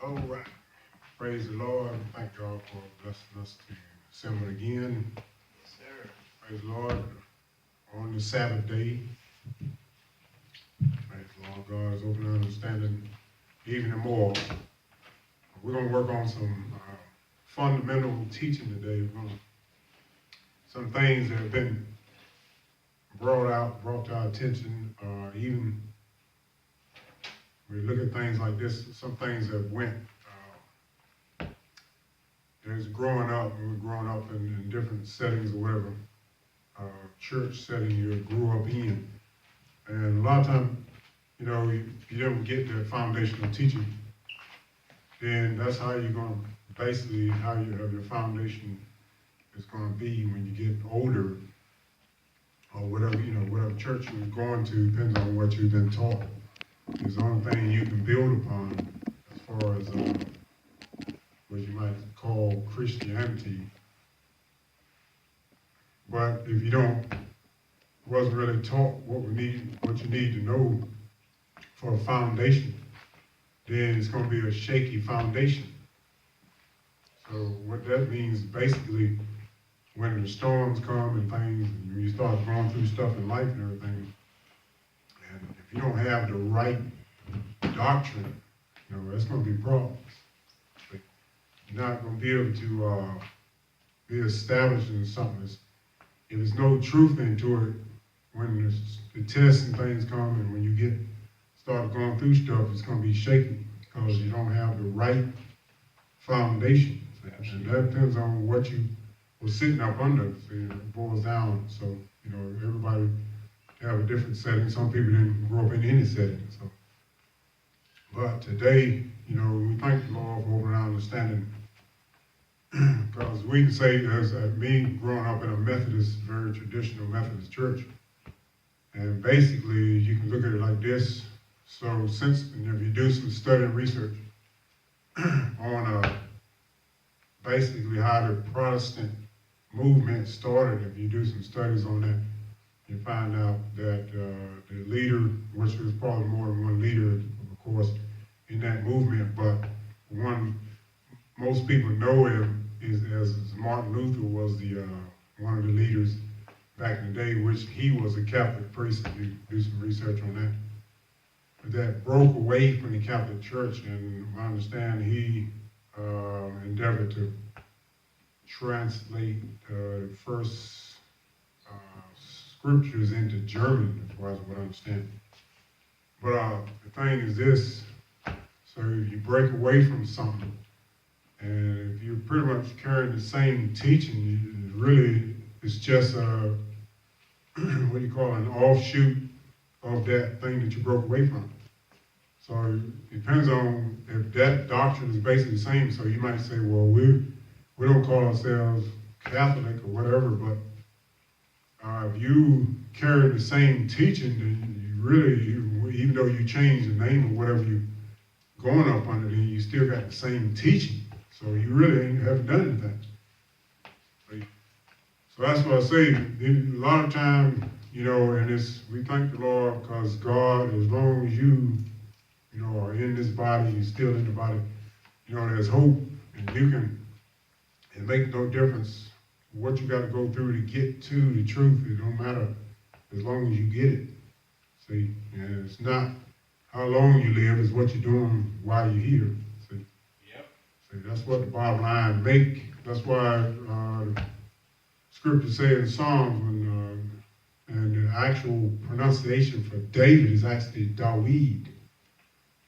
All right. Praise the Lord. Thank God for blessing us to assemble again. Yes, sir. Praise the Lord. On the Sabbath day. Praise the Lord. God is opening understanding even more. We're going to work on some fundamental teaching today. Some things that have been brought to our attention, even we look at things like this, some things that went there's growing up, and we're growing up in different settings or whatever, church setting you grew up in. And a lot of times, if you don't get that foundational teaching, then that's how you're going to, basically, how you have your foundation is going to be when you get older, or whatever, whatever church you're going to, depends on what you've been taught. It's the only thing you can build upon as far as what you might call Christianity. But if you wasn't really taught what you need to know for a foundation, then it's going to be a shaky foundation. So what that means, basically, when the storms come and things, and you start going through stuff in life and everything, and if you don't have the right doctrine, that's going to be problems. You're not going to be able to be established in something. If there's no truth into it, when the tests and things come, and when you start going through stuff, it's going to be shaky because you don't have the right foundation. And that depends on what you were sitting up under. So, it boils down. So, everybody have a different setting. Some people didn't grow up in any setting. So, but today, we thank the Lord for opening our understanding. Because we can say, as me growing up in a Methodist, very traditional Methodist church, and basically you can look at it like this. So if you do some study and research on basically how the Protestant movement started, if you do some studies on that, you find out that the leader, which was probably more than one leader, of course, in that movement, but one most people know him as Martin Luther was the one of the leaders back in the day, which he was a Catholic priest, if you do some research on that. But that broke away from the Catholic Church, and I understand he endeavored to translate the first scriptures into German, as far as what I understand. But the thing is this, so if you break away from something, and if you're pretty much carrying the same teaching, it's just what do you call an offshoot of that thing that you broke away from. So it depends on if that doctrine is basically the same. So you might say, well, we don't call ourselves Catholic or whatever, but if you carry the same teaching, then even though you change the name or whatever you're going up under, then you still got the same teaching. So you really haven't done anything. So that's what I say. A lot of times, and we thank the Lord because God, as long as you are in this body, you're still in the body, there's hope, and it makes no difference what you got to go through to get to the truth. It don't matter as long as you get it. See, and it's not how long you live, it's what you're doing while you're here. See. That's what the bottom line make. That's why the scripture says in Psalms, and the actual pronunciation for David is actually Dawid.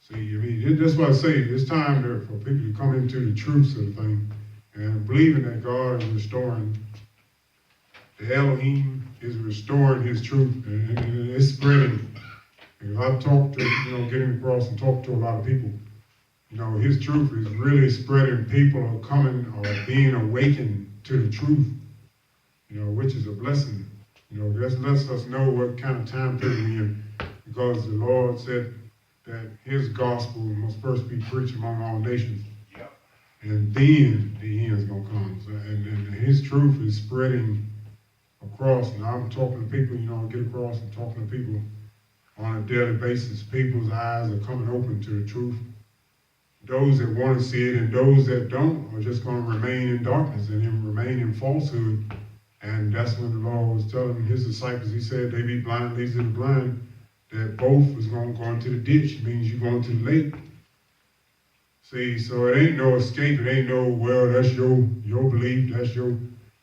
See, that's why I say it's time for people to come into the truth of the thing and believing that God is restoring, the Elohim is restoring his truth, and it's spreading. And I've talked to, getting across and talked to a lot of people. His truth is really spreading. People are coming or being awakened to the truth, which is a blessing. That lets us know what kind of time period we're in, because the Lord said that his gospel must first be preached among all nations. Yep. And then the end's going to come. So, and his truth is spreading across. And I'm talking to people, I get across and talking to people on a daily basis. People's eyes are coming open to the truth. those that want to see it, and those that don't are just going to remain in darkness and then remain in falsehood. And that's when the Lord was telling his disciples, he said, they be blind leads to the blind, that both is going to go into the ditch. It means you're going to the lake. See, so it ain't no escape. It ain't no, well, that's your belief, that's your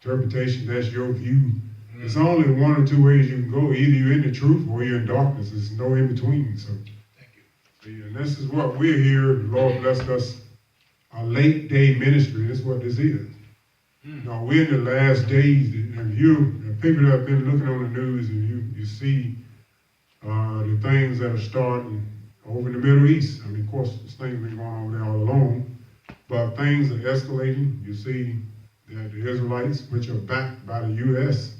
interpretation, that's your view. It's only one or two ways you can go. Either you're in the truth or you're in darkness. There's no in between. So, thank you. See, and this is what we're here. The Lord blessed us a late day ministry. That's what this is. Now, we're in the last days. And people that have been looking on the news, and you see the things that are starting over in the Middle East. I mean, of course, this thing's been going on over there all along, but things are escalating. You see that the Israelites, which are backed by the U.S.,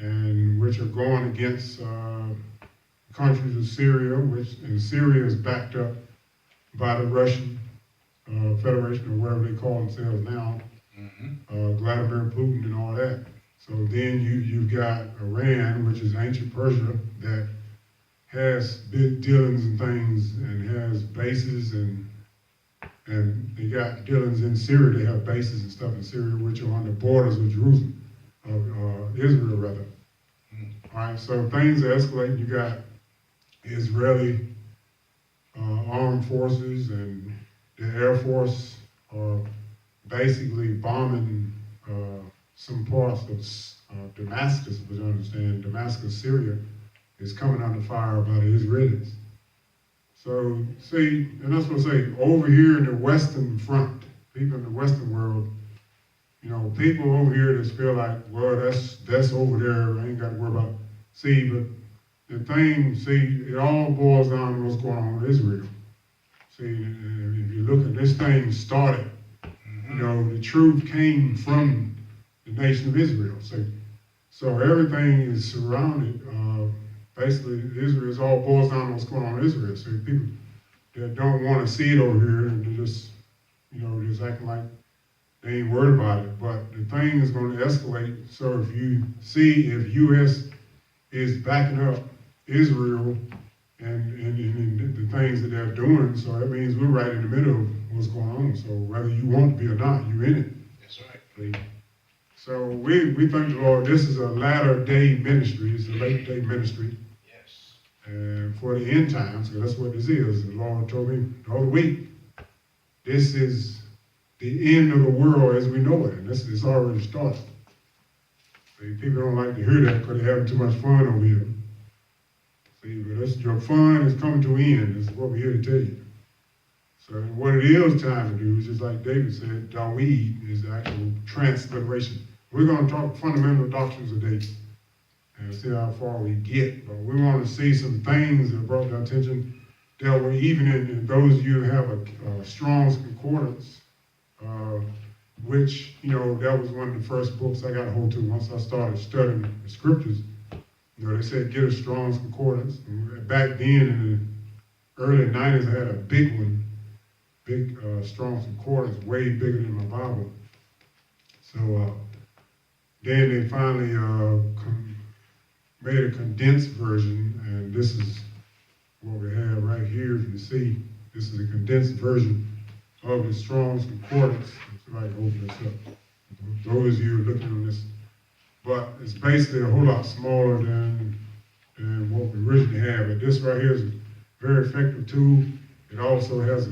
and which are going against countries of Syria, and Syria is backed up by the Russian Federation, or whatever they call themselves now, Vladimir Putin and all that. So then you've got Iran, which is ancient Persia, that has big dealings and things, and has bases, and they got dealings in Syria. They have bases and stuff in Syria, which are on the borders of Jerusalem. Israel, rather. All right, so things are escalating. You got Israeli armed forces and the Air Force are basically bombing some parts of Damascus, which I understand Damascus, Syria, is coming under fire by the Israelis. So, see, and that's what I say, over here in the Western front, people in the Western world, people over here that feel like, well, that's over there, I ain't got to worry about. See, but it all boils down to what's going on with Israel. See, if you look at this thing started, the truth came from the nation of Israel. So everything is surrounded, basically, Israel, it all boils down to what's going on in Israel. So people that don't want to see it over here, and they're just, just acting like they ain't worried about it, but the thing is going to escalate. So if U.S. is backing up Israel and the things that they're doing, so that means we're right in the middle of what's going on. So whether you want to be or not, you're in it. That's right. So we thank the Lord. This is a latter day ministry. It's a late day ministry. Yes. And for the end times, so that's what this is. The Lord told me the other week, this is the end of the world as we know it, and it's already started. See, people don't like to hear that because they're having too much fun over here. See, but your fun is coming to an end. This is what we're here to tell you. So what it is time to do is just like David said, Dawid is the actual transliteration. We're going to talk fundamental doctrines today and see how far we get. But we want to see some things that brought our attention that were even in those of you who have a Strong's Concordance, which, that was one of the first books I got a hold to once I started studying the scriptures. They said get a Strong's Concordance. And back then in the early 90s, I had a big one, Strong's Concordance, way bigger than my Bible. So then they finally made a condensed version, and this is what we have right here. If you see, this is a condensed version of the Strong's Concordance. If I can open this up. Those of you looking on this, but it's basically a whole lot smaller than what we originally had. But this right here is a very effective tool. It also has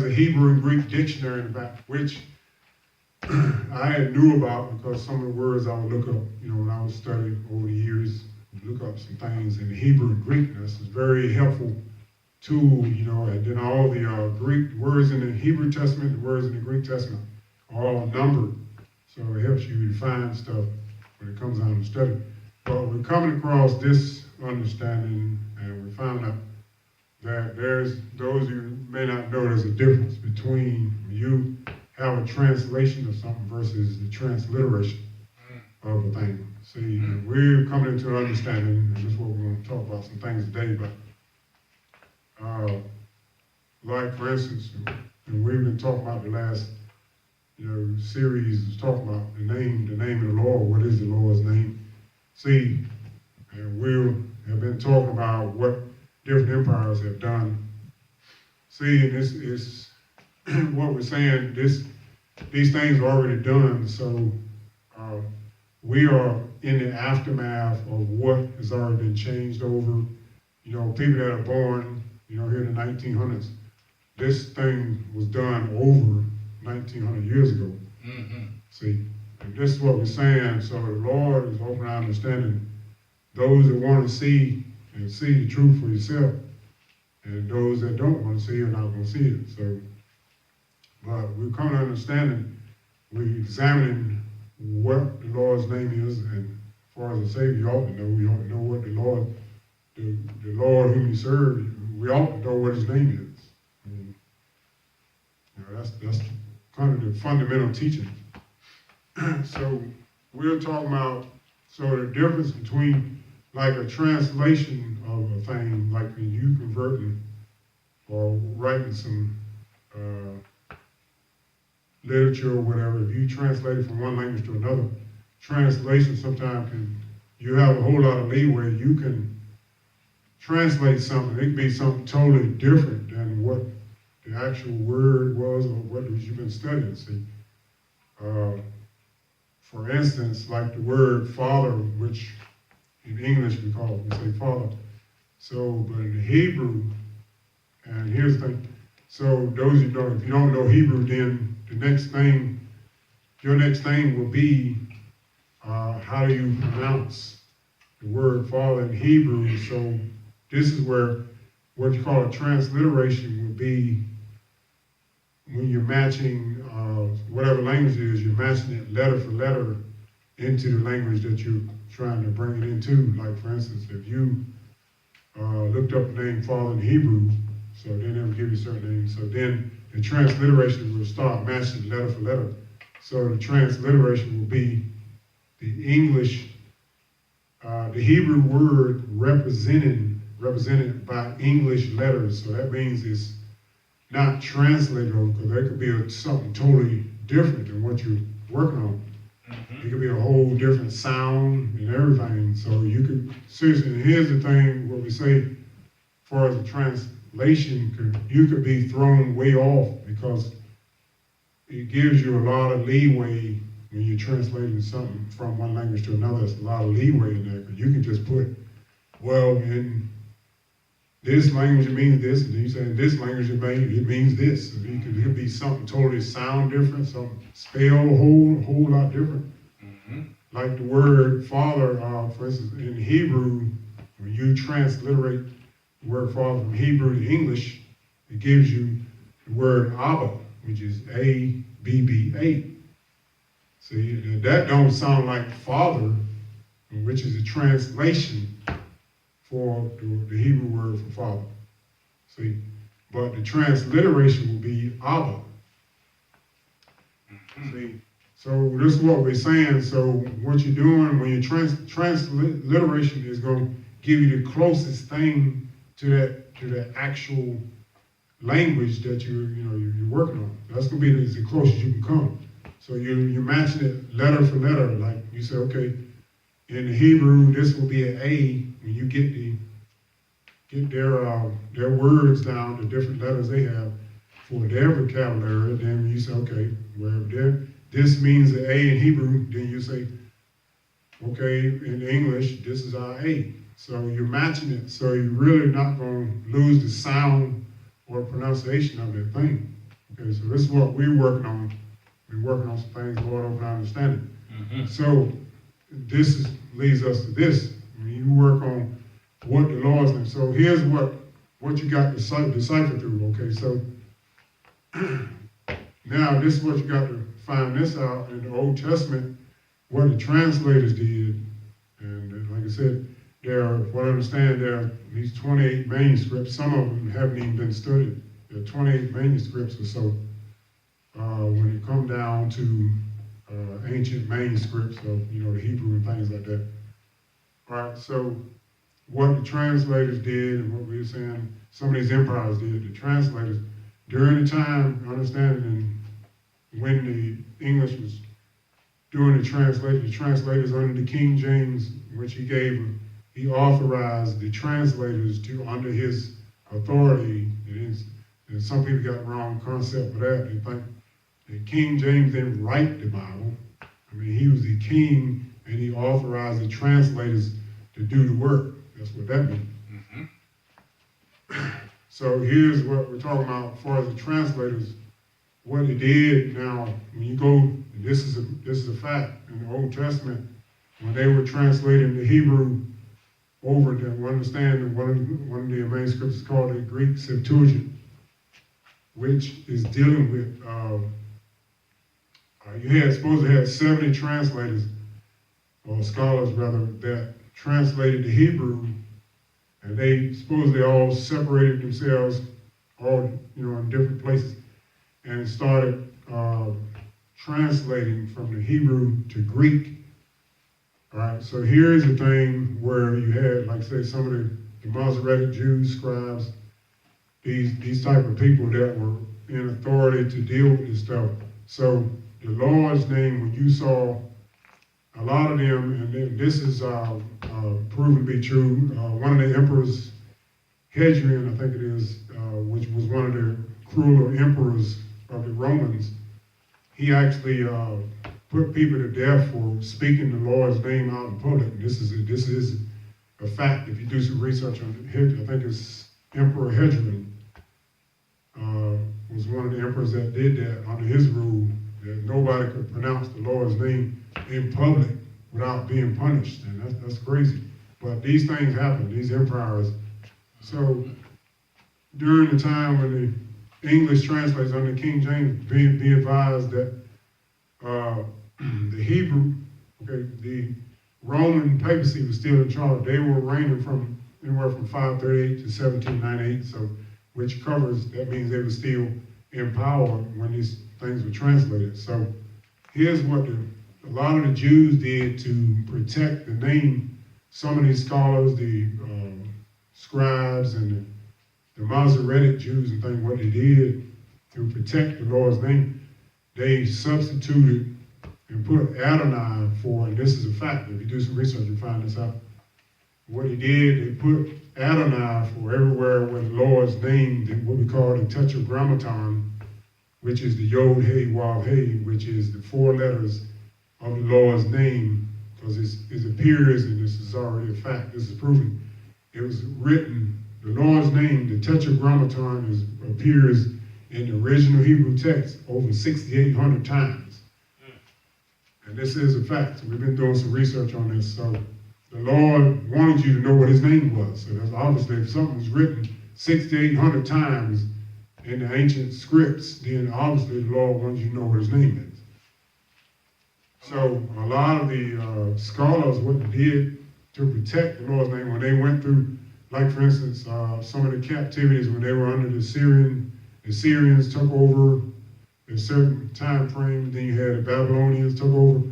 a Hebrew and Greek dictionary in the back, which I knew about because some of the words I would look up, when I was studying over the years, look up some things in Hebrew and Greek. And this is very helpful tool, and then all the Greek words in the Hebrew Testament, the words in the Greek Testament are all numbered. So it helps you find stuff when it comes down to study. But we're coming across this understanding, and we found out that there's those of you who may not know there's a difference between you have a translation of something versus the transliteration of a thing. See, we're coming into understanding, and this is what we're going to talk about some things today, but like for instance, and we've been talking about the last series is talking about the name of the Lord. What is the Lord's name? See, and we have been talking about what different empires have done See, and this is what we're saying, these things are already done, so we are in the aftermath of what has already been changed over. You know, people that are born, you know, here in the 1900s, this thing was done over 1900 years ago. Mm-hmm. See, and this is what we're saying, so the Lord is opening our understanding. Those that want to see and see the truth for yourself, and those that don't want to see are not going to see it. So, but we're coming to understanding, we're examining what the Lord's name is, and as far as the Savior, you ought to know. We ought to know what the Lord whom you serve, we ought to know what his name is. And, you know, that's kind of the fundamental teaching. So we're talking about, so the difference between like a translation of a thing, like when you converting or writing some literature or whatever, if you translate it from one language to another, translation sometimes you have a whole lot of leeway. You can translate something, it could be something totally different than what the actual word was or what you've been studying. See, for instance, like the word father, which in English we say father. So, but in the Hebrew, and here's the thing, so those you know, if you don't know Hebrew, then your next thing will be how do you pronounce the word father in Hebrew. So this is where what you call a transliteration would be when you're matching whatever language it is, you're matching it letter for letter into the language that you're trying to bring it into. Like for instance, if you looked up the name father in Hebrew, so then it will give you certain names. So then the transliteration will start matching letter for letter. So the transliteration will be the English, the Hebrew word represented by English letters. So that means it's not translated over, because that could be something totally different than what you're working on. Mm-hmm. It could be a whole different sound and everything. So you could, seriously, and here's the thing, what we say, as far as the translation, you could be thrown way off, because it gives you a lot of leeway when you're translating something from one language to another. There's a lot of leeway in there, because you can just put, well, in this language it means this, and then you say in this language it means this. And it could be something totally sound different, something spell a whole lot different. Mm-hmm. Like the word father, for instance, in Hebrew, when you transliterate the word father from Hebrew to English, it gives you the word Abba, which is A-B-B-A. See, that don't sound like father, which is a translation for the Hebrew word for father. See, but the transliteration will be Abba. Mm-hmm. See, so this is what we're saying. So what you're doing when your transliteration is going to give you the closest thing to that actual language that you're working on. That's going to be as close as you can come. So you're matching it letter for letter. Like you say, okay, in the Hebrew, this will be an A. When you get their words down, the different letters they have for their vocabulary, then you say, okay, wherever this means an A in Hebrew, then you say, okay, in English, this is our A. So you're matching it, so you're really not going to lose the sound or pronunciation of that thing. Okay, so this is what we're working on. We're working on some things, Lord, open our understanding. Mm-hmm. So this leads us to this. When you work on what the Lord's name. So here's what you got to decipher through. Okay, so now this is what you got to find this out in the Old Testament, what the translators did. And like I said, what I understand, there are these 28 manuscripts. Some of them haven't even been studied. There are 28 manuscripts or so. When it come down to ancient manuscripts of the Hebrew and things like that. All right, so what the translators did and what we were saying, some of these empires did, the translators, during the time, understanding when the English was doing the translators under the King James, which he authorized the translators to, under his authority, And some people got the wrong concept of that. They think that King James didn't write the Bible. I mean, he was the king, and he authorized the translators to do the work. That's what that means. So here's what we're talking about as far as the translators, what they did. Now, when you go, this is a fact in the Old Testament, when they were translating the Hebrew over to understand one of the main scriptures called the Greek Septuagint, which is dealing with, supposed to have 70 translators, or scholars rather, that translated the Hebrew, and they supposedly all separated themselves, all in different places, and started translating from the Hebrew to Greek. All right, so here's the thing where you had, like say, some of the Masoretic Jews, scribes, these type of people that were in authority to deal with this stuff. So the Lord's name, when you saw a lot of them, and this is proven to be true, one of the emperors, Hadrian, I think it is, which was one of the crueler emperors of the Romans, he actually put people to death for speaking the Lord's name out in public. This is a fact. If you do some research on it, I think it's Emperor Hadrian was one of the emperors that did that under his rule, that nobody could pronounce the Lord's name in public without being punished, and that's crazy. But these things happen, these empires. So during the time when the English translators under King James, be advised that the Hebrew, the Roman papacy was still in charge. They were reigning from anywhere from 538 to 1798, so which covers, that means they were still in power when these things were translated. So here's what a lot of the Jews did to protect the name. Some of these scholars, the scribes and the Masoretic Jews and things, what they did to protect the Lord's name, they substituted and put Adonai for, and this is a fact, if you do some research, you find this out. What he did, they put Adonai for everywhere where the Lord's name, what we call the Tetragrammaton, which is the Yod, Hey, Wav, Hey, which is the 4 letters of the Lord's name, because it appears, and this is already a fact, this is proven, it was written, the Lord's name, the Tetragrammaton appears in the original Hebrew text over 6,800 times. And this is a fact. So we've been doing some research on this. So the Lord wanted you to know what his name was. So that's obviously, if something was written 6,800 times in the ancient scripts, then obviously the Lord wants you to know what his name is. So a lot of the scholars, what they did to protect the Lord's name when they went through, like for instance, some of the captivities when they were under the Syrians took over in a certain time frame, then you had the Babylonians took over.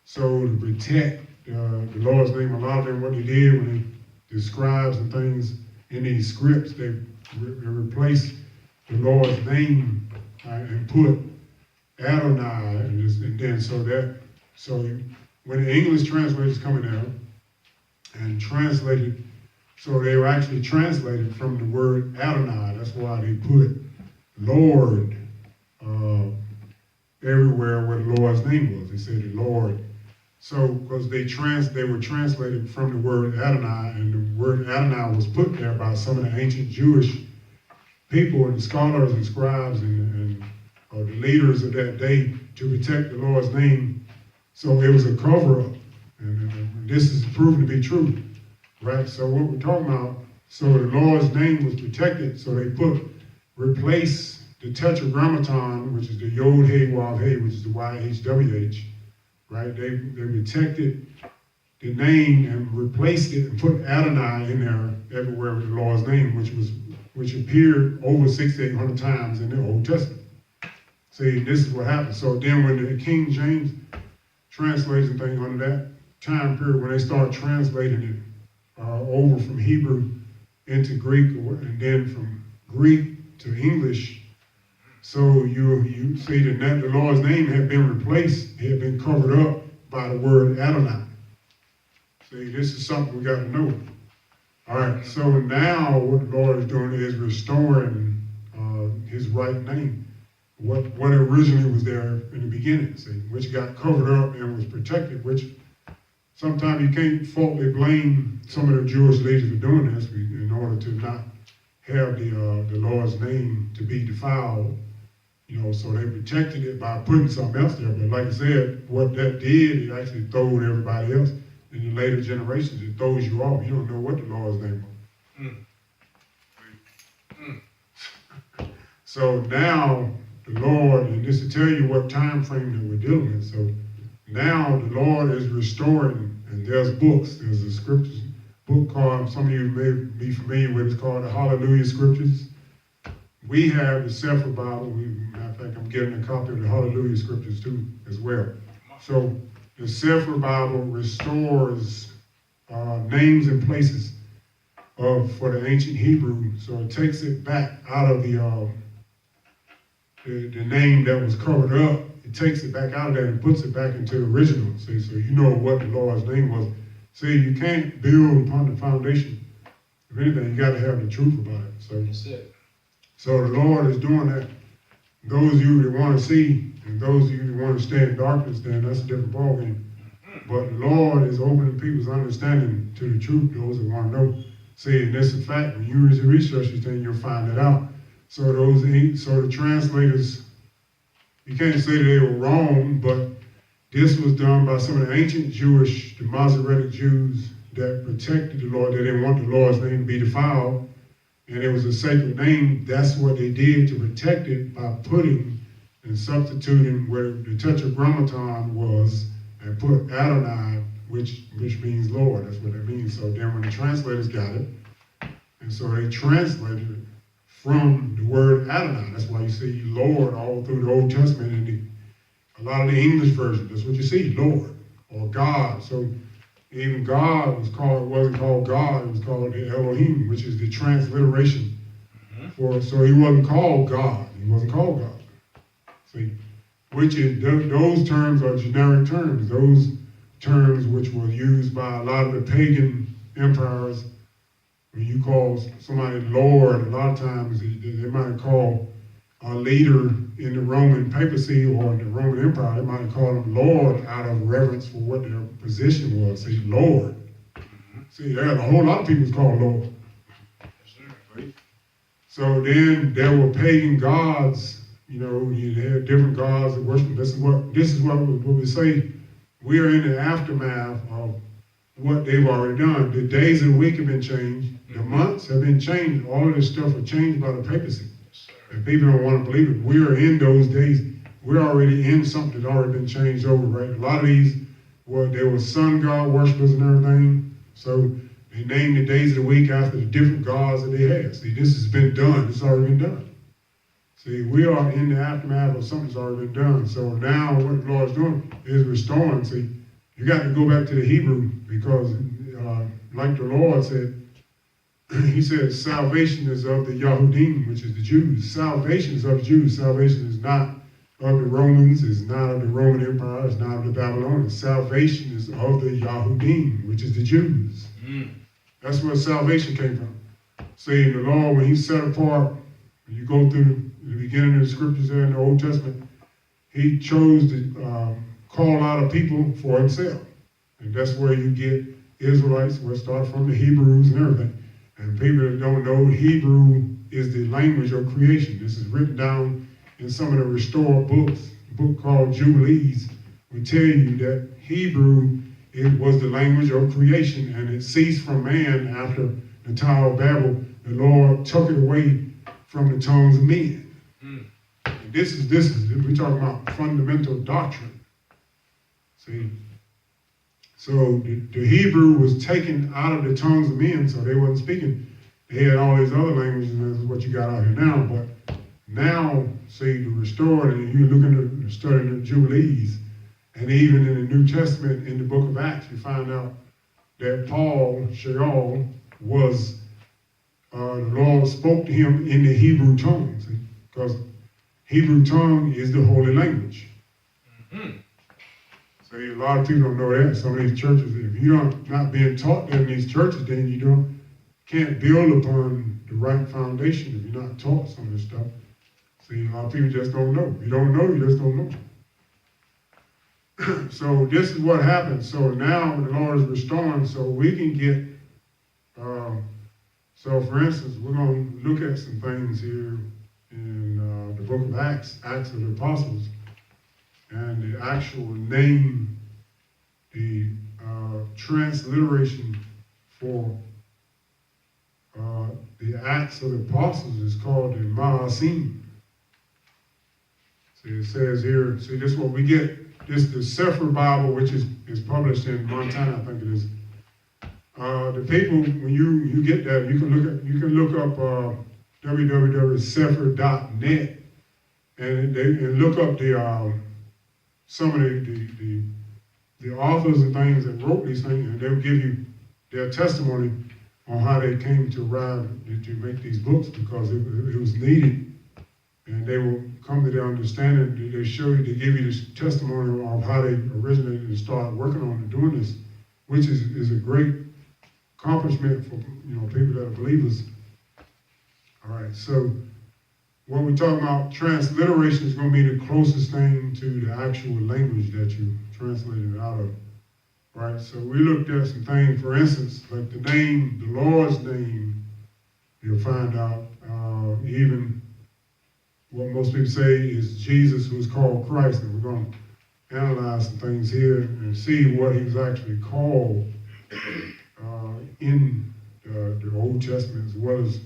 So to protect the Lord's name, a lot of them, what they did when the scribes and things in these scripts, they replaced the Lord's name and put Adonai, and then when the English translators coming out and translated, so they were actually translated from the word Adonai. That's why they put Lord everywhere where the Lord's name was. They said the Lord. So, because they were translated from the word Adonai, and the word Adonai was put there by some of the ancient Jewish people and scholars and scribes and the leaders of that day to protect the Lord's name. So it was a cover-up, and this is proven to be true, right? So what we're talking about, so the Lord's name was protected, so they replace the Tetragrammaton, which is the Yod, Hey, Wav, Hey, which is the YHWH, right? They protected the name and replaced it and put Adonai in there everywhere with the Lord's name, which appeared over 6,800 times in the Old Testament. See, this is what happened. So then when the King James translates and things under that time period, when they start translating it over from Hebrew into Greek, and then from Greek to English, so you see that the Lord's name had been replaced, it had been covered up by the word Adonai. See, this is something we got to know. All right, so now what the Lord is doing is restoring his right name, what originally was there in the beginning, see, which got covered up and was protected, which sometimes you can't faultly blame some of the Jewish leaders for doing this in order to not have the Lord's name to be defiled. So they protected it by putting something else there. But like I said, what that did, it actually throwed everybody else in the later generations. It throws you off. You don't know what the Lord's name was. So now the Lord, and this to tell you what time frame that we're dealing with. So now the Lord is restoring, and there's books. There's a scriptures book called, some of you may be familiar with, it's called the Hallelujah Scriptures. We have the Sefer Bible. Matter of fact, I'm getting a copy of the Hallelujah Scriptures too, as well. So the Sefer Bible restores names and places for the ancient Hebrew. So it takes it back out of the name that was covered up. It takes it back out of that and puts it back into the original. See, so you know what the Lord's name was. See, you can't build upon the foundation. If anything, you got to have the truth about it. So that's it. So the Lord is doing that. Those of you that want to see, and those of you that want to stay in darkness, then that's a different ballgame. But the Lord is opening people's understanding to the truth, those that want to know. See, and that's a fact. When you research these things, you'll find it out. So the translators, you can't say that they were wrong, but this was done by some of the ancient Jewish, the Masoretic Jews that protected the Lord. They didn't want the Lord's name to be defiled. And it was a sacred name. That's what they did to protect it by putting and substituting where the tetragrammaton was and put Adonai, which means Lord. That's what that means. So then when the translators got it, and so they translated it from the word Adonai. That's why you see Lord all through the Old Testament and a lot of the English versions. That's what you see, Lord or God. So even God wasn't called God, it was called the Elohim, which is the transliteration. So he wasn't called God. He wasn't called God. See, those terms are generic terms. Those terms which were used by a lot of the pagan empires. When you call somebody Lord, a lot of times they might call a leader in the Roman papacy or in the Roman Empire, they might call him Lord out of reverence for what their position was. See, Lord. See, there's a whole lot of people called Lord. So then there were pagan gods. You had different gods that worship. This is what we say. We are in the aftermath of what they've already done. The days of the week have been changed. The months have been changed. All of this stuff was changed by the papacy. And people don't want to believe it. We are in those days. We're already in something that's already been changed over, right? A lot of these, they were sun god worshipers and everything. So they named the days of the week after the different gods that they had. See, this has been done. It's already been done. See, we are in the aftermath of something that's already been done. So now what the Lord's doing is restoring. See, you got to go back to the Hebrew because like the Lord said, he said, salvation is of the Yahudim, which is the Jews. Salvation is of the Jews. Salvation is not of the Romans, it's not of the Roman Empire, it's not of the Babylonians. Salvation is of the Yahudim, which is the Jews. That's where salvation came from. See, the Lord, when he set apart, when you go through the beginning of the scriptures there in the Old Testament, he chose to call out a people for himself. And that's where you get Israelites, where it started from the Hebrews and everything. And people that don't know, Hebrew is the language of creation. This is written down in some of the restored books. A book called Jubilees will tell you that Hebrew, it was the language of creation, and it ceased from man after the Tower of Babel. The Lord took it away from the tongues of men. And this is we're talking about fundamental doctrine. See? So the Hebrew was taken out of the tongues of men, so they wasn't speaking. They had all these other languages, and this is what you got out here now. But now, see, the restored, and you're looking at studying the Jubilees, and even in the New Testament, in the book of Acts, you find out that Paul, Shaul, was, the Lord spoke to him in the Hebrew tongue, see? Because Hebrew tongue is the holy language. A lot of people don't know that. Some of these churches, if you're not being taught that in these churches, then you can't build upon the right foundation if you're not taught some of this stuff. See, a lot of people just don't know. You don't know, you just don't know. So this is what happens. So now the Lord is restoring so we can get, so for instance, we're going to look at some things here in the book of Acts, Acts of the Apostles, and the actual name, the transliteration for the Acts of the Apostles is called the Maasim. See, it says here, see, this is what we get. This is the Sefer Bible, which is published in Montana, I think it is. The people, when you get that, you can look up www.sefer.net and look up some of the authors and things that wrote these things, and they'll give you their testimony on how they came to arrive to make these books, because it was needed, and they will come to their understanding. They show you, they give you this testimony of how they originated and started working on and doing this, which is a great accomplishment for people that are believers. All right, so when we talk about transliteration, is going to be the closest thing to the actual language that you translated it out of. Right, so we looked at some things, for instance, like the name, the Lord's name, you'll find out even what most people say is Jesus, who is called Christ, and we're going to analyze some things here and see what he was actually called in the Old Testament, as well as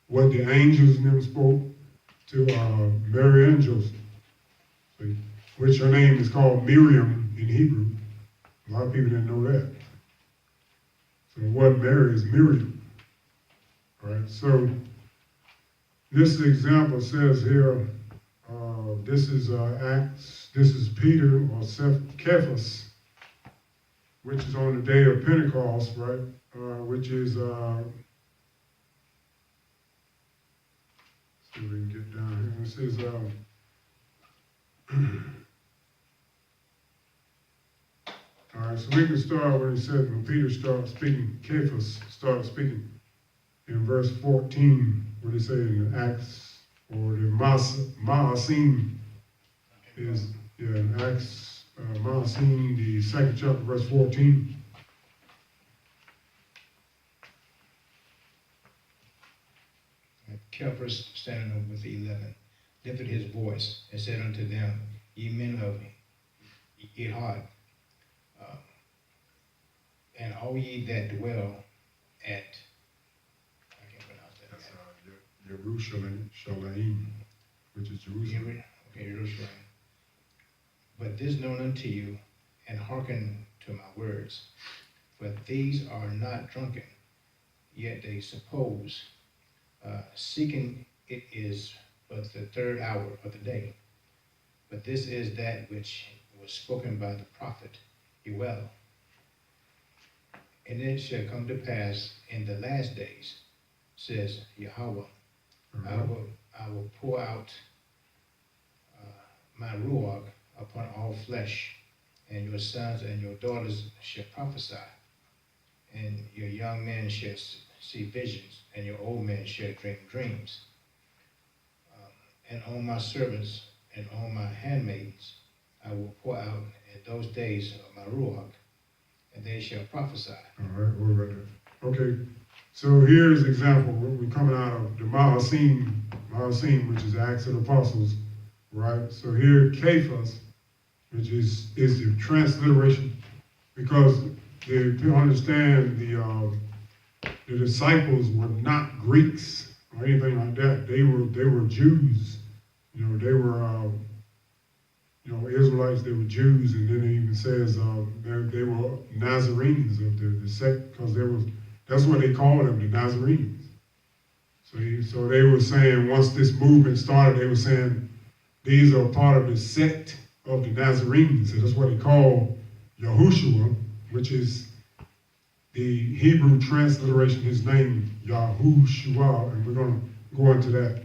what the angels in them spoke to Mary and Joseph, which her name is called Miriam in Hebrew. A lot of people didn't know that. So what Mary is Miriam. All right, so this example says here, this is Acts, this is Peter or Cephas, which is on the day of Pentecost, right? Which is, let's see if we can get down here. It says, all right, so we can start when it says, when Peter started speaking, Cephas started speaking in verse 14, what they say in Acts, or the Maasim is, in Acts, Maasim, the second chapter, verse 14. Cephas, standing up with the 11, lifted his voice and said unto them, Ye men of Ehud, and all ye that dwell at, I can't pronounce that. That's Jerusalem, which is Jerusalem. Okay, Jerusalem. But this known unto you, and hearken to my words. For these are not drunken, yet they suppose, seeking it is but the third hour of the day. But this is that which was spoken by the prophet Joel. And it shall come to pass in the last days, says Yahweh, I will pour out my ruach upon all flesh, and your sons and your daughters shall prophesy, and your young men shall see visions, and your old men shall dream dreams. And on my servants and on my handmaids I will pour out in those days of my ruach, and they shall prophesy. All right, we're right there. Okay, so here's an example. We're coming out of the Maasim, which is Acts of the Apostles, right? So here, Cephas, which is the transliteration, because to understand the disciples were not Greeks or anything like that. They were Jews. They were Israelites. They were Jews, and then it even says they were Nazarenes of the sect, because that's what they called them, the Nazarenes. So they were saying, once this movement started, they were saying these are part of the sect of the Nazarenes. So that's what they call Yahushua, which is the Hebrew transliteration, his name, Yahushua, and we're going to go into that.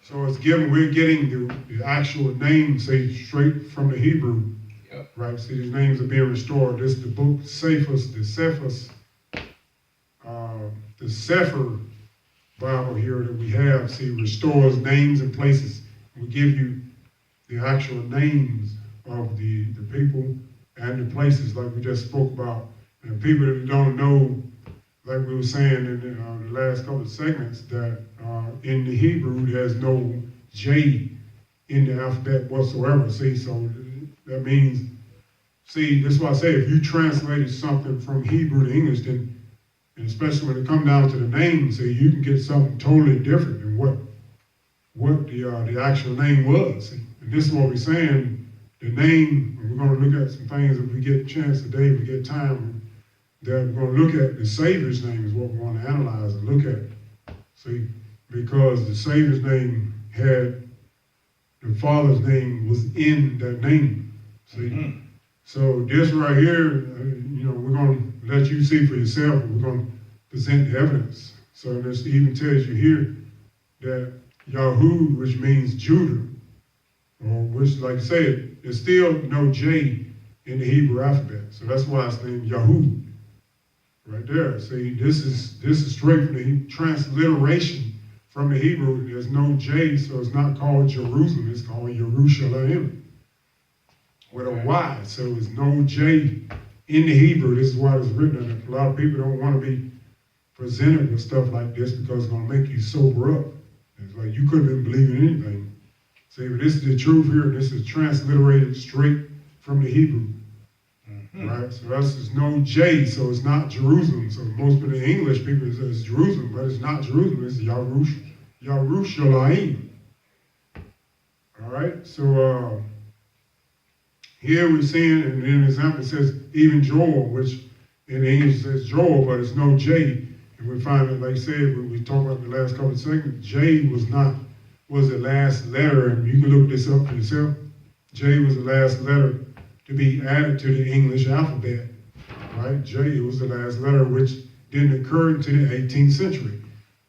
So we're getting the actual name, say, straight from the Hebrew. Yep. Right? See, these names are being restored. This is the book, the Sefer, Bible here that we have, see, restores names and places. We give you the actual names of the people and the places like we just spoke about. And people that don't know, like we were saying in the last couple of segments, that in the Hebrew there's no J in the alphabet whatsoever. See, so that means, see, that's why I say if you translated something from Hebrew to English, then, and especially when it comes down to the name, see, you can get something totally different than what the actual name was. See? And this is what we're saying, the name, and we're going to look at some things if we get a chance today, if we get time, that we're going to look at the Savior's name is what we want to analyze and look at. See, because the Savior's name had, the Father's name was in that name. See? Mm-hmm. So this right here, we're going to let you see for yourself, and we're going to present the evidence. So this even tells you here that Yahoo, which means Judah, or which, like I said, there's still no J in the Hebrew alphabet. So that's why it's named Yahoo. Right there. See, this is straight from the transliteration from the Hebrew. There's no J, so it's not called Jerusalem, it's called Yerushalayim with a Y. So there's no J in the Hebrew. This is why it's written. And a lot of people don't want to be presented with stuff like this because it's going to make you sober up. It's like you couldn't have been believing anything. See, but this is the truth here. This is transliterated straight from the Hebrew. Mm-hmm. Right? So that's there's no J, so it's not Jerusalem. So most of the English people say it's Jerusalem, but it's not Jerusalem. It's Yerushalayim. All right? So here we're seeing, and in an example it says even Joel, which in English says Joel, but it's no J. And we find that, like I said, when we talked about the last couple of seconds, J was the last letter, and you can look this up for yourself. J was the last letter to be added to the English alphabet, right? J was the last letter, which didn't occur until the 18th century.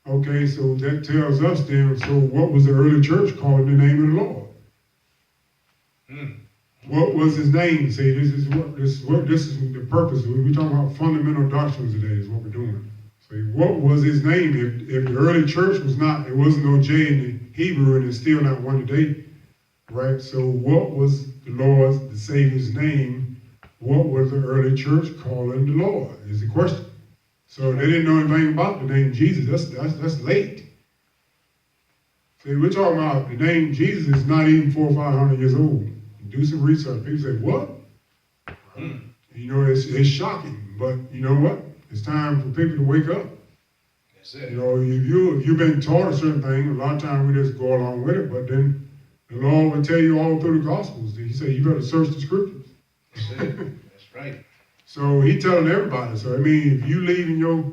Okay, so that tells us then, so what was the early church calling the name of the Lord? What was his name? See, this is the purpose. We're talking about fundamental doctrines today is what we're doing. See, what was his name? If the early church was not, there wasn't no J in the Hebrew, and it's still not one today, right? So what was the Lord's, the Savior's name? What was the early church calling the Lord? Is the question. So they didn't know anything about the name Jesus. That's late. See, we're talking about the name Jesus is not even 400 or 500 years old. Do some research. People say, what? You know, it's shocking, but you know what? It's time for people to wake up. That's it. You know, if you've been taught a certain thing, a lot of times we just go along with it, but then the Lord will tell you all through the Gospels. He said, you better search the Scriptures. That's it. That's right. So he's telling everybody. So, I mean, if you leaving your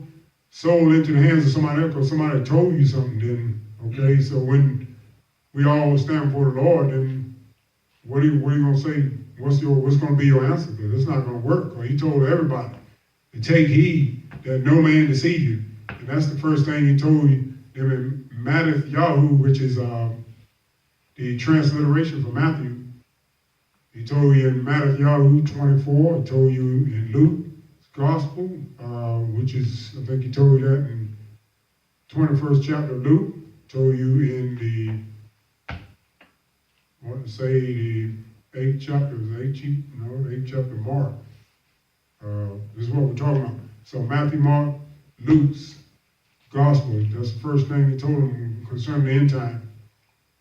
soul into the hands of somebody else because somebody told you something, then, okay, so when we all stand before the Lord, then what are you going to say? What's going to be your answer? Because it's not going to work. Because he told everybody to take heed that no man deceive you. And that's the first thing he told you them in Matthew, which is the transliteration from Matthew. He told you in Matthew 24. He told you in Luke's Gospel, which is, I think he told you that in 21st chapter of Luke. Told you in the I want to say the 8th chapter of Mark. This is what we're talking about. So Matthew, Mark, Luke's Gospel. That's the first thing he told them concerning the end time.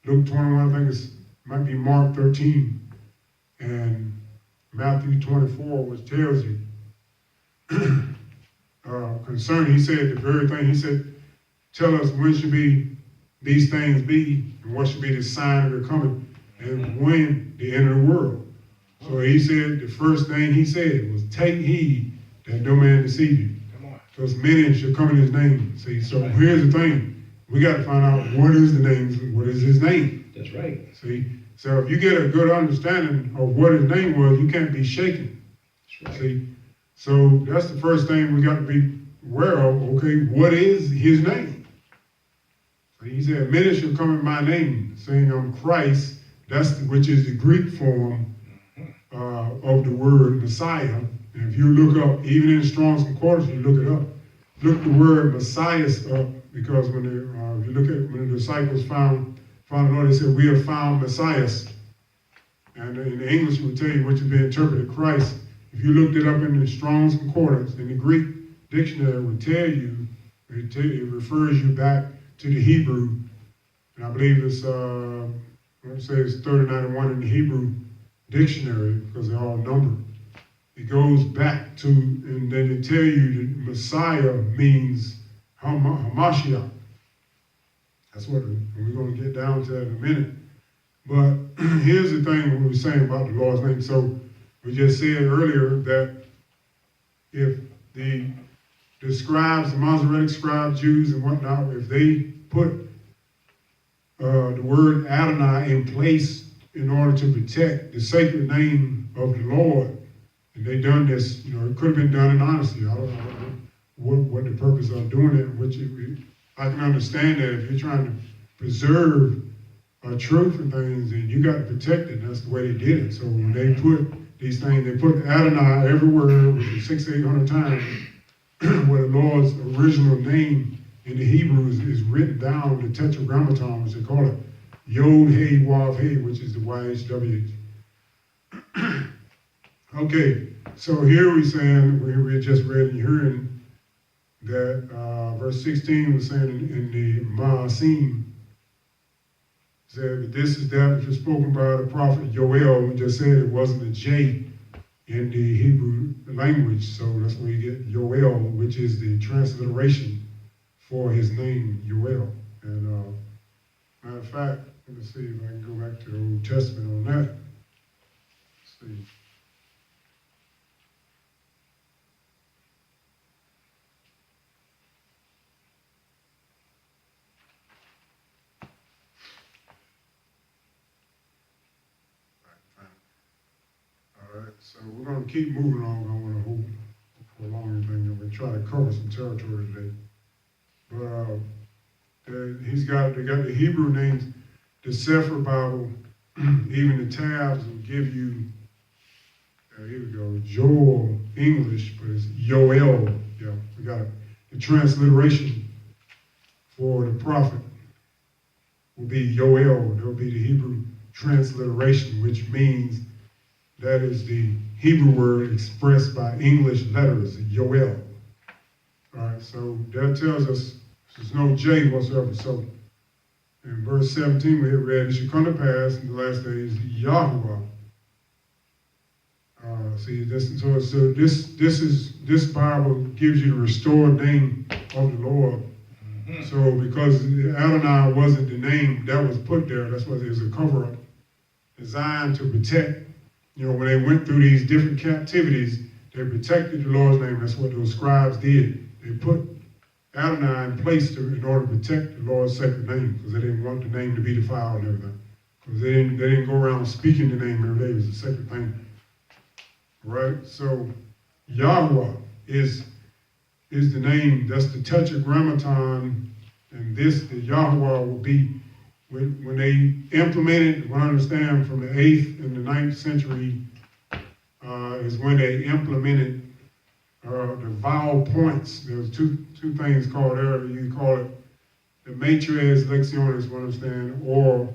Luke 21, I think it might be Mark 13, and Matthew 24, which tells you concerning. He said the very thing. He said, "Tell us when should be these things be, and what should be the sign of their coming." And when the end of the world. So he said, the first thing he said was, take heed that no man deceive you. Because many shall come in his name. See, so here's the thing. We got to find out what is the name, what is his name. That's right. See, so if you get a good understanding of what his name was, you can't be shaken. That's right. See, so that's the first thing we got to be aware of. Okay, what is his name? So he said, many shall come in my name, saying I'm Christ. Which is the Greek form of the word Messiah. And if you look up, even in the Strong's Concordance, you look it up. Look the word Messiah up because when if you look at when the disciples found the Lord, they said, "We have found Messias." And in the English, it would tell you which would be interpreted Christ. If you looked it up in the Strong's Concordance, in the Greek dictionary, it would tell you, it refers you back to the Hebrew. And I believe it's, let's say it's 3091 in the Hebrew dictionary, because they're all numbered. It goes back to, and then they tell you that Messiah means Hamashiach. That's what we're going to get down to in a minute. But here's the thing what we're saying about the Lord's name. So we just said earlier that if the scribes, the Masoretic scribes, Jews and whatnot, if they put the word Adonai in place in order to protect the sacred name of the Lord, and they done this, it could have been done in honesty. I don't know what the purpose of doing it, I can understand that if you're trying to preserve truth and things, and you got to protect it. That's the way they did it. So when they put these things, they put Adonai everywhere, which is 600-800 times, where the Lord's original name in the Hebrew is written down, the tetragrammaton, which they call it, Yod He Wav He, which is the YHWH. Okay, so here we're saying, we just read and hearing that verse 16 was saying in the Maasim, said that this is that which was spoken by the prophet Joel. We just said it wasn't a J in the Hebrew language, so that's where you get Joel, which is the transliteration for his name, Joel. And matter of fact, let me see if I can go back to the Old Testament on that. Let's see. All right, so we're going to keep moving on. I don't want to hold prolong anything. We're going to try to cover some territory today. But they got the Hebrew names, the Sefer Bible, even the tabs will give you, here we go, Joel English, but it's Yoel. Yeah, we got the transliteration for the prophet will be Yoel. There will be the Hebrew transliteration, which means that is the Hebrew word expressed by English letters, Yoel. All right, so that tells us there's no J whatsoever. So in verse 17 we had read, it should come to pass in the last days, Yahuwah. So this Bible gives you the restored name of the Lord. Mm-hmm. So because Adonai wasn't the name that was put there, that's why there's a cover-up designed to protect. When they went through these different captivities, they protected the Lord's name. That's what those scribes did. They put Adonai in place in order to protect the Lord's sacred name, because they didn't want the name to be defiled and everything. Because they didn't go around speaking the name every day. It was a sacred thing. Right? So Yahweh is the name. That's the tetragrammaton, and the Yahweh will be when they implemented, what I understand from the 8th and the 9th century, is when they implemented the vowel points. There's two things called there. You call it the matriz lectionis, what I understand, or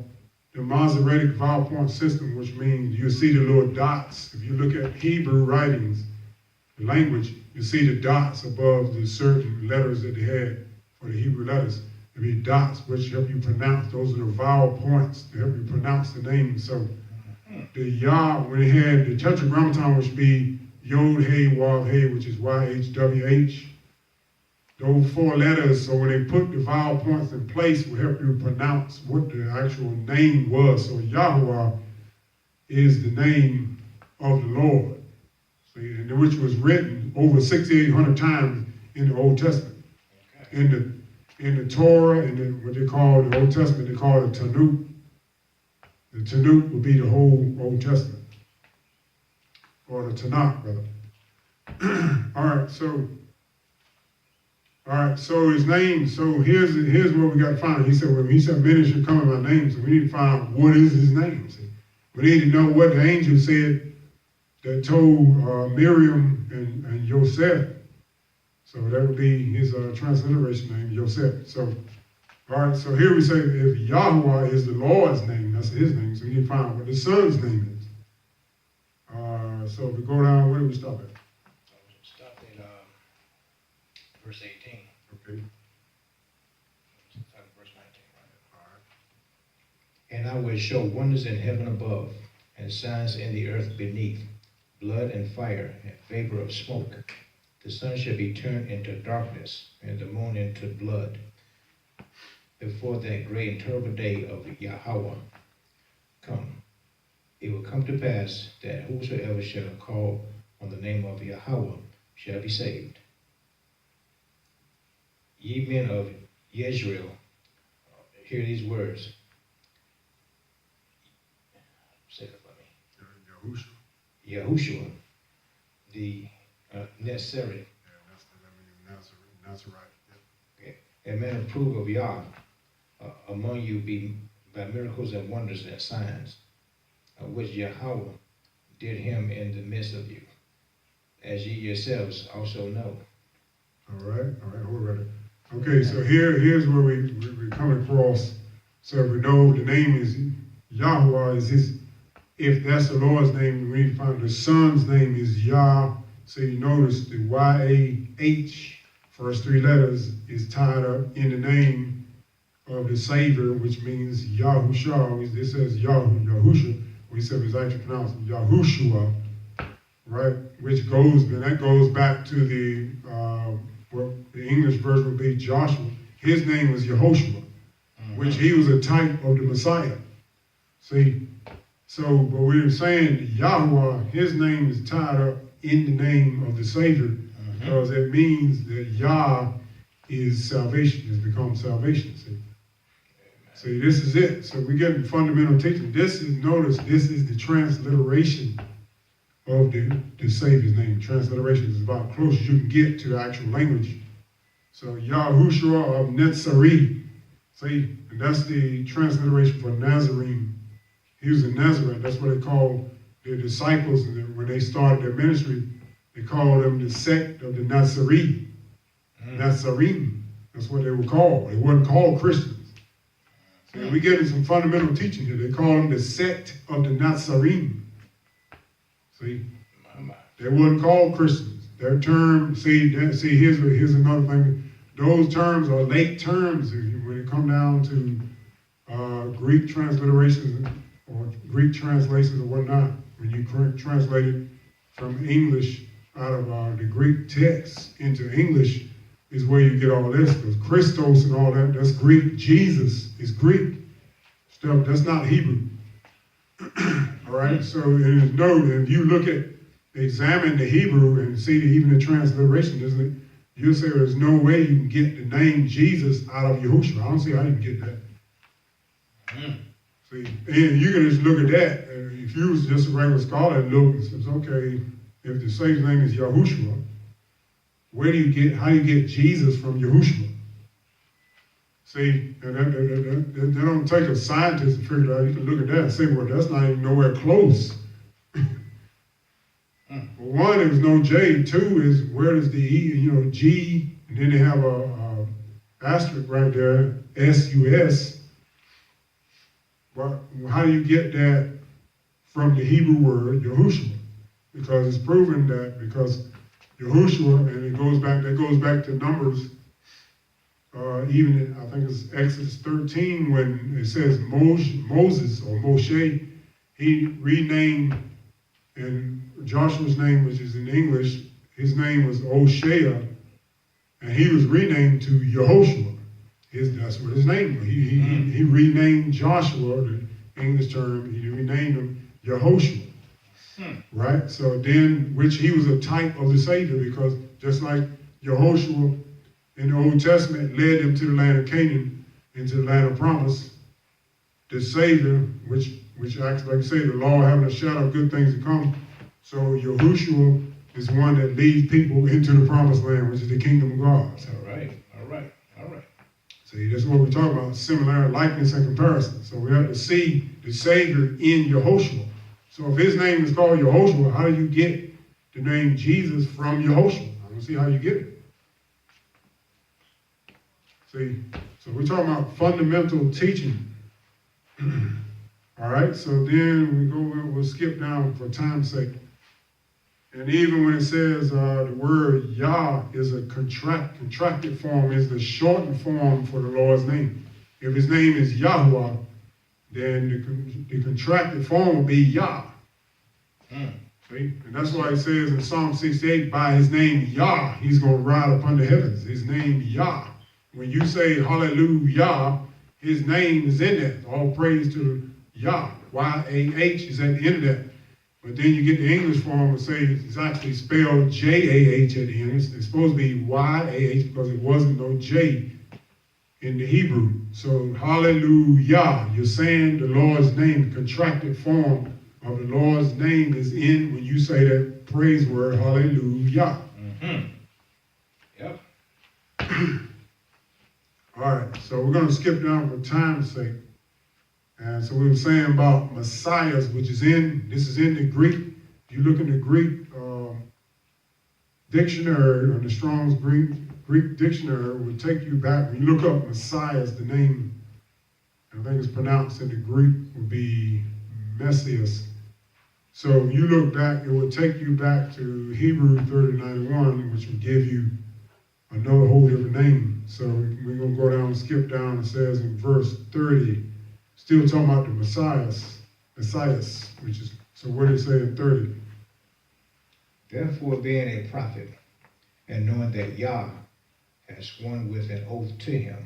the Masoretic vowel point system, which means you see the little dots. If you look at Hebrew writings, the language, you see the dots above the certain letters that they had for the Hebrew letters. There be dots which help you pronounce. Those are the vowel points to help you pronounce the name. So the Yah, when they had the tetragrammaton, which be Yod He Wav He, which is YHWH, those 4 letters, so when they put the vowel points in place, will help you pronounce what the actual name was. So Yahweh is the name of the Lord, which was written over 6,800 times in the Old Testament. Okay. In the Torah, and what they call the Old Testament, they call it Tanakh. The Tanakh would be the whole Old Testament, or the Tanakh, brother. All right, so his name, so here's what we got to find. He said, many should come in my name, so we need to find out what is his name. See? We need to know what the angel said that told Miriam and Joseph. So that would be his transliteration name, Yosef. So, all right, so here we say if Yahweh is the Lord's name, that's his name, so you can find what the Son's name is. So if we go down, where do we stop at? Stop at verse 18. Okay. Start at verse 19, right? And I will show wonders in heaven above, and signs in the earth beneath, blood and fire, and vapor of smoke. The sun shall be turned into darkness, and the moon into blood, before that great and terrible day of Yahweh come. It will come to pass that whosoever shall call on the name of Yahweh shall be saved. Ye men of Yezreel, hear these words. Say it for me. Yahushua, the Nazarene. Yeah, that's the Nazarite. A man approved of Yah among you be by miracles and wonders and signs, which Yahweh did him in the midst of you, as ye yourselves also know. All right, hold right. Okay, so here's where we come across. So we know the name is Yahweh is his. If that's the Lord's name, we need to find the Son's name is Yah. So you notice the Y-A-H, first three letters, is tied up in the name of the Savior, which means Yahusha. This says Yahusha. We said it's actually pronounced Yahushua, right? Which goes back to the what the English version would be Joshua. His name was Yehoshua, which he was a type of the Messiah. See, so but we were saying Yahweh, his name is tied up in the name of the Savior, because it means that Yah is salvation, has become salvation. See, this is it. So we get fundamental teaching. Notice this is the transliteration of the Savior's name. Transliteration is about close as you can get to the actual language. So Yahushua of Netzari. See, and that's the transliteration for Nazarene. He was a Nazarite. That's what they call their disciples. And when they started their ministry, they called them the sect of the Nazarene. Nazarene. That's what they were called. They weren't called Christians. So we get some fundamental teaching here. They call them the sect of the Nazarene. See? They weren't called Christians. Their term, here's another thing. Those terms are late terms when it comes down to Greek transliterations or Greek translations or whatnot. When you translate it from English out of the Greek text into English is where you get all this. Because Christos and all that, that's Greek. Jesus is Greek. Stuff, that's not Hebrew. All right, so if you examine the Hebrew and see even the transliteration, isn't it? You'll say there's no way you can get the name Jesus out of Yahushua. I don't see how you can get that. See, and you can just look at that. If you was just a regular scholar and look and says, okay, if the Savior's name is Yahushua, how do you get Jesus from Yahushua? See, and that don't take a scientist to figure it out. You can look at that and say, well, that's not even nowhere close. Well, one, there's no J. Two is where does the E, G, and then they have a asterisk right there, S-U-S. Well, how do you get that from the Hebrew word Yahushua? Because it's proven that because Yahushua, and that goes back to Numbers, even I think it's Exodus 13 when it says Moses or Moshe, he renamed, and Joshua's name, which is in English, his name was Oshea, and he was renamed to Yehoshua. That's what his name was. He renamed Joshua, the English term, he renamed him Yehoshua. Right? So then, which he was a type of the Savior, because just like Yehoshua in the Old Testament led them to the land of Canaan, into the land of promise, the Savior, which actually, like I say, the law having a shadow of good things to come. So Yahushua is one that leads people into the promised land, which is the kingdom of God. So, all right. See, that's what we're talking about, similarity, likeness, and comparison. So we have to see the Savior in Yehoshua. So if his name is called Yehoshua, how do you get the name Jesus from Yehoshua? I don't see how you get it. See, so we're talking about fundamental teaching. All right, so then we'll skip down for time's sake. And even when it says the word Yah is a contracted form, is the shortened form for the Lord's name. If his name is Yahuwah, then the contracted form will be Yah. See? And that's why it says in Psalm 68, by his name Yah, he's going to ride upon the heavens. His name Yah. When you say hallelujah, his name is in there. All praise to Yah. Y-A-H is at the end of that. But then you get the English form and say it's actually spelled J-A-H at the end. It's supposed to be Y-A-H because it wasn't no J in the Hebrew. So hallelujah, you're saying the Lord's name, the contracted form of the Lord's name is in when you say that praise word, hallelujah. Mm-hmm. Yep. All right, so we're going to skip down for time's sake. And so we were saying about messiahs, which is this is in the Greek. If you look in the Greek dictionary, or the Strong's Greek dictionary, it will take you back. When you look up messiahs, the name, I think it's pronounced in the Greek, would be Messias. So if you look back, it will take you back to Hebrew 30:91, which will give you another whole different name. So we're going to go down, skip down. It says in verse 30, still talking about the Messiahs, which is, so what did it say in 30? Therefore, being a prophet, and knowing that Yah has sworn with an oath to him,